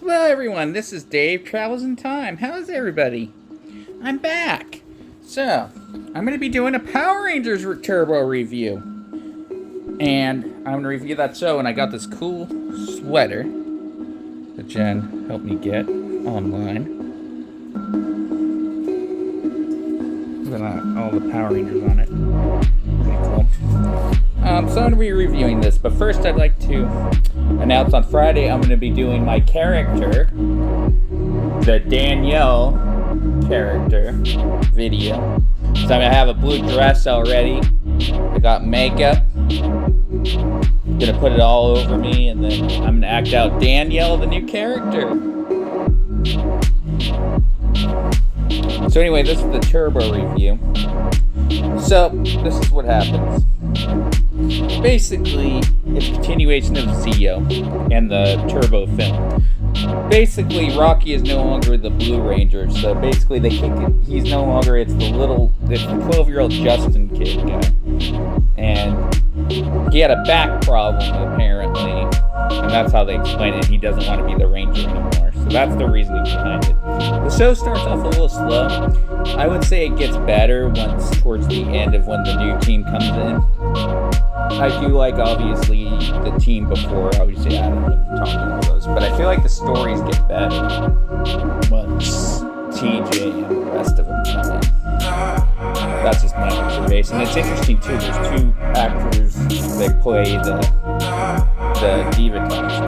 Hello, everyone. This is Dave Travels in Time. How's everybody? I'm back. So, I'm going to be doing a Power Rangers Turbo review. And I'm going to review that show, and I got this cool sweater that Jen helped me get online. With all the Power Rangers on it. Pretty cool. So I'm going to be reviewing this, but first I'd like to announce on Friday I'm going to be doing my character, the Danielle character video. So I'm going to have a blue dress already. I got makeup. I'm going to put it all over me, and then I'm going to act out Danielle, the new character. So anyway, this is the Turbo review. So, this is what happens. Basically, it's a continuation of Zeo and the Turbo film. Basically, Rocky is no longer the Blue Ranger, so basically they kick it. He's no longer, it's the 12-year-old Justin kid guy. And he had a back problem, apparently, and that's how they explain it. He doesn't want to be the Ranger anymore, so that's the reasoning behind it. The show starts off a little slow. I would say it gets better once towards the end of when the new team comes in. I do like, obviously, the team before, obviously Adam and Tommy and all those, but I feel like the stories get better once TJ and the rest of them come in. That's just my observation. It's interesting, too, there's two actors that play the Diva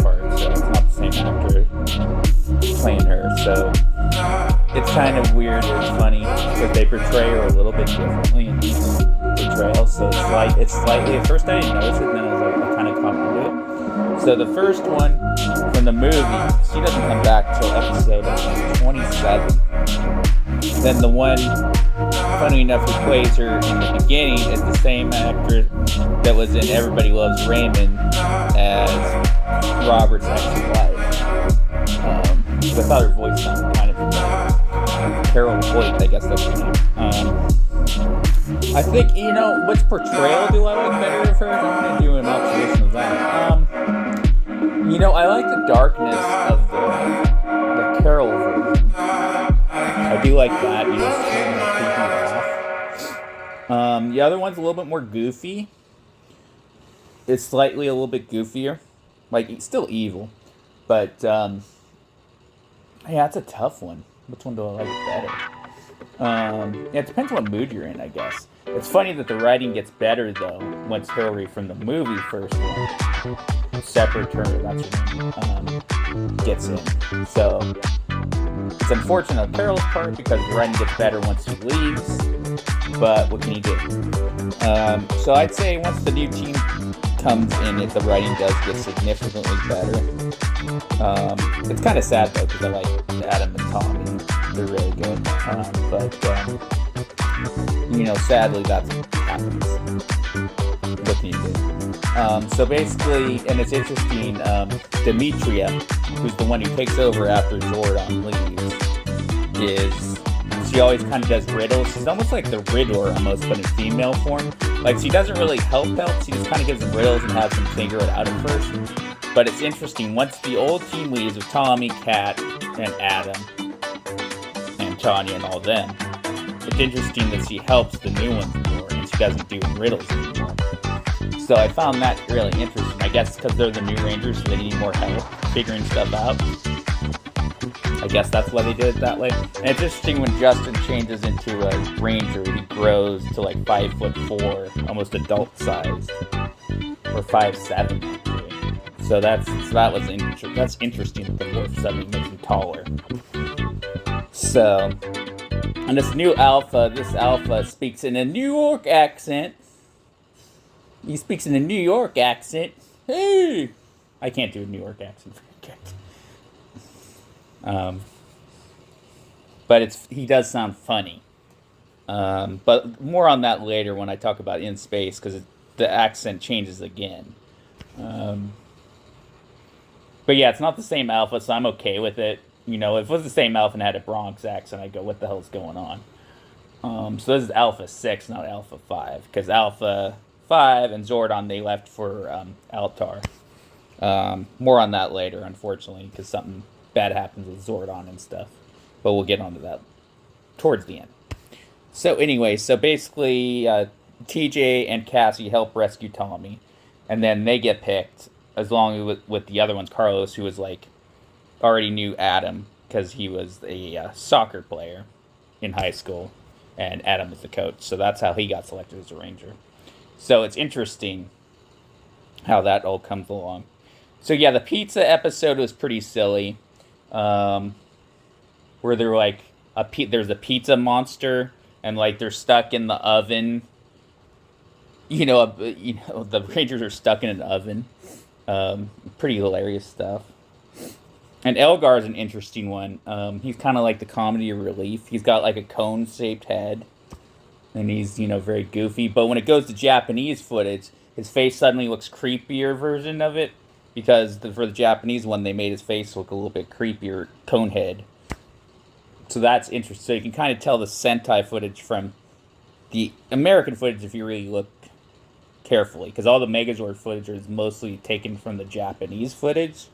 part, so it's not the same actor playing her, so it's kind of weird or it's funny because they portray her a little bit differently in these portrayals. So it's slightly. At first I didn't notice it, then I was like, I kind of caught into it. So the first one from the movie, she doesn't come back till episode 27. Then the one, funny enough, who plays her in the beginning is the same actor that was in Everybody Loves Raymond as Robert's ex-wife. I thought her voice sounded kind of Carol Hoyt, I guess that's her name. I think, which portrayal do I like better of her? I'm going to do an observation of that. I like the darkness of the Carol version. I do like that, the other one's a little bit more goofy. It's slightly a little bit goofier. Like, it's still evil. But, yeah, it's a tough one. Which one do I like better? It depends what mood you're in, I guess. It's funny that the writing gets better, though, once Hillary from the movie first one, Separate Turner, that's her name, gets in. So, it's unfortunate on Carol's part because the writing gets better once he leaves, but what can you do? So I'd say once the new team comes in, the writing does get significantly better. It's kind of sad though because I like Adam and Tommy; they're really good. Sadly that's what happens. What can you do? So basically, and it's interesting. Demetria, who's the one who takes over after Zordon leaves, she always kind of does riddles. She's almost like the Riddler, almost, but in female form. Like, she doesn't really help. She just kind of gives them riddles and has them figure it out at first. But it's interesting. Once the old team leaves with Tommy, Kat, and Adam, and Tanya and all them, it's interesting that she helps the new ones more, and she doesn't do riddles anymore. So I found that really interesting. I guess because they're the new Rangers, so they need more help figuring stuff out. I guess that's why they did it that way. And it's interesting when Justin changes into a Ranger, he grows to like 5'4", almost adult sized, or 5'7", actually. So that's interesting that the morph suddenly makes him taller. So, and this Alpha speaks in a New York accent. He speaks in a New York accent. Hey, I can't do a New York accent. But he does sound funny. But more on that later when I talk about In Space, because the accent changes again. But yeah, it's not the same Alpha, so I'm okay with it. If it was the same Alpha and had a Bronx accent, I'd go, what the hell's going on? So this is Alpha 6, not Alpha 5, because Alpha 5 and Zordon, they left for Altar. More on that later, unfortunately, because something bad happens with Zordon and stuff. But we'll get onto that towards the end. So anyway, so basically, TJ and Cassie help rescue Tommy, and then they get picked along with the other ones, Carlos, who was like already knew Adam because he was a soccer player in high school, and Adam was the coach. So that's how he got selected as a ranger. So it's interesting how that all comes along. So yeah, the pizza episode was pretty silly, where they're like there's a pizza monster, and like they're stuck in the oven. The Rangers are stuck in an oven. Pretty hilarious stuff. And Elgar is an interesting one. He's kind of like the comedy relief. He's got like a cone-shaped head, and he's very goofy. But when it goes to Japanese footage, his face suddenly looks creepier version of it, because for the Japanese one, they made his face look a little bit creepier, cone head. So that's interesting. So you can kind of tell the Sentai footage from the American footage if you really look carefully, because all the Megazord footage is mostly taken from the Japanese footage,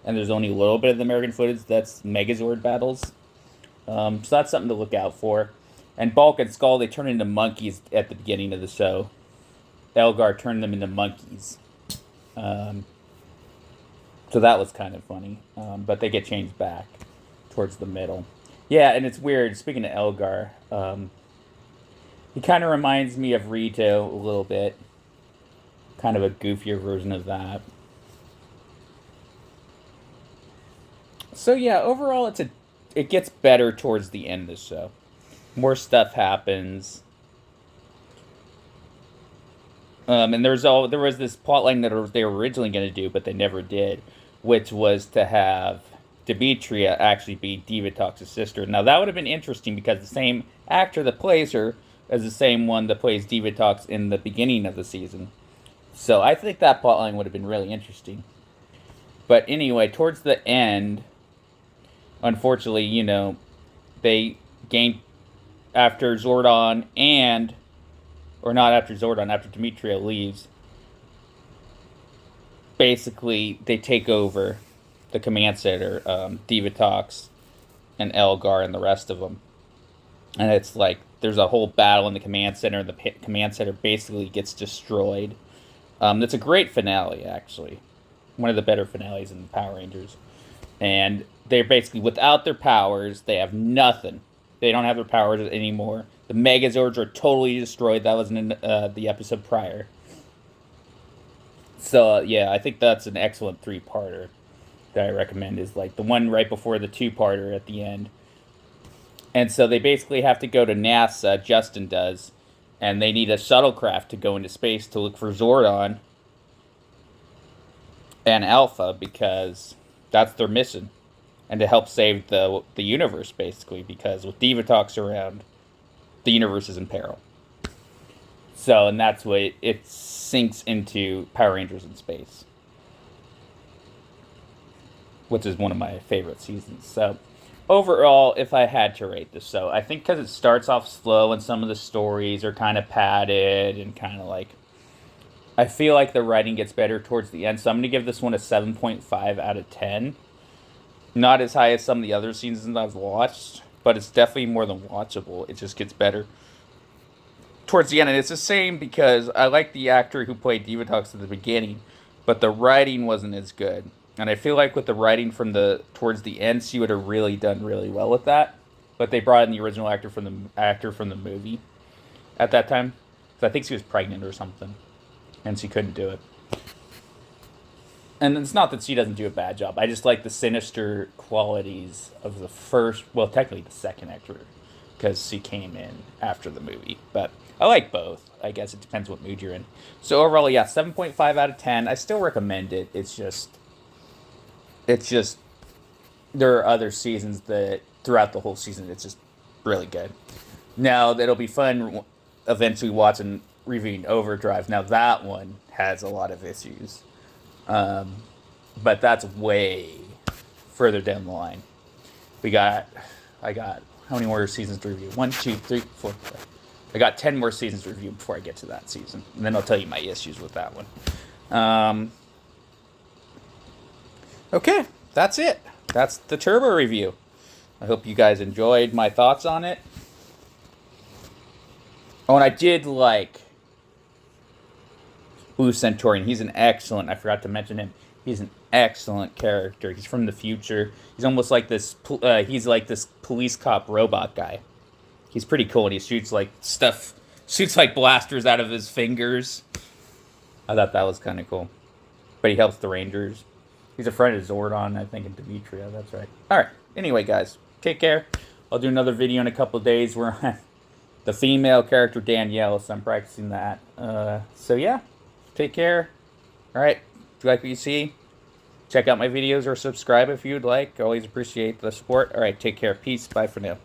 and there's only a little bit of the American footage that's Megazord battles. So that's something to look out for. And Bulk and Skull, they turn into monkeys at the beginning of the show. Elgar turned them into monkeys. So that was kind of funny. But they get changed back towards the middle. Yeah, and it's weird. Speaking of Elgar, he kind of reminds me of Rito a little bit. Kind of a goofier version of that. So yeah, overall, it gets better towards the end of the show. More stuff happens. And there was this plotline that they were originally going to do, but they never did, which was to have Demetria actually be Divatox's sister. Now that would have been interesting because the same actor that plays her is the same one that plays Divatox in the beginning of the season. So I think that plotline would have been really interesting. But anyway, towards the end, unfortunately, they gained after Zordon after Demetria leaves. Basically, they take over the command center, Divatox and Elgar and the rest of them. And it's like, there's a whole battle in the command center, and the command center basically gets destroyed. It's a great finale, actually. One of the better finales in Power Rangers. And they're basically, without their powers, they have nothing. They don't have their powers anymore. The Megazords are totally destroyed. That was in the episode prior. So, yeah, I think that's an excellent three-parter that I recommend. Is like the one right before the two-parter at the end. And so they basically have to go to NASA, Justin does, and they need a shuttlecraft to go into space to look for Zordon and Alpha, because that's their mission. And to help save the universe, basically, because with Divatox around, the universe is in peril. So, and that's what it sinks into Power Rangers in Space, which is one of my favorite seasons. So, overall, if I had to rate this show, I think because it starts off slow and some of the stories are kind of padded and kind of like, I feel like the writing gets better towards the end. So I'm going to give this one a 7.5 out of 10. Not as high as some of the other seasons I've watched, but it's definitely more than watchable. It just gets better towards the end. And it's the same because I like the actor who played Divatox at the beginning, but the writing wasn't as good. And I feel like with the writing towards the end, she would have really done really well with that. But they brought in the original actor from the movie at that time. So I think she was pregnant or something, and she couldn't do it. And it's not that she doesn't do a bad job. I just like the sinister qualities of the technically the second actor, because she came in after the movie. But I like both. I guess it depends what mood you're in. So overall, yeah, 7.5 out of 10. I still recommend it. It's just there are other seasons that throughout the whole season it's just really good. Now it'll be fun eventually watching reviewing Overdrive. Now that one has a lot of issues. But that's way further down the line. I got how many more seasons to review? 1, 2, 3, 4, 5. I got 10 more seasons to review before I get to that season. And then I'll tell you my issues with that one. Okay, that's it. that's the Turbo review. I hope you guys enjoyed my thoughts on it. Oh, and I did like Blue Centaurian. He's an excellent, I forgot to mention him. He's an excellent character. He's from the future. He's almost like this, he's like this police cop robot guy. He's pretty cool, and he shoots like stuff, shoots like blasters out of his fingers. I thought that was kind of cool. But he helps the Rangers. He's a friend of Zordon, I think, and Demetria. That's right. All right. Anyway, guys, take care. I'll do another video in a couple of days where I'm the female character Danielle, so I'm practicing that. So yeah, take care. All right. If you like what you see, check out my videos or subscribe if you'd like. Always appreciate the support. All right. Take care. Peace. Bye for now.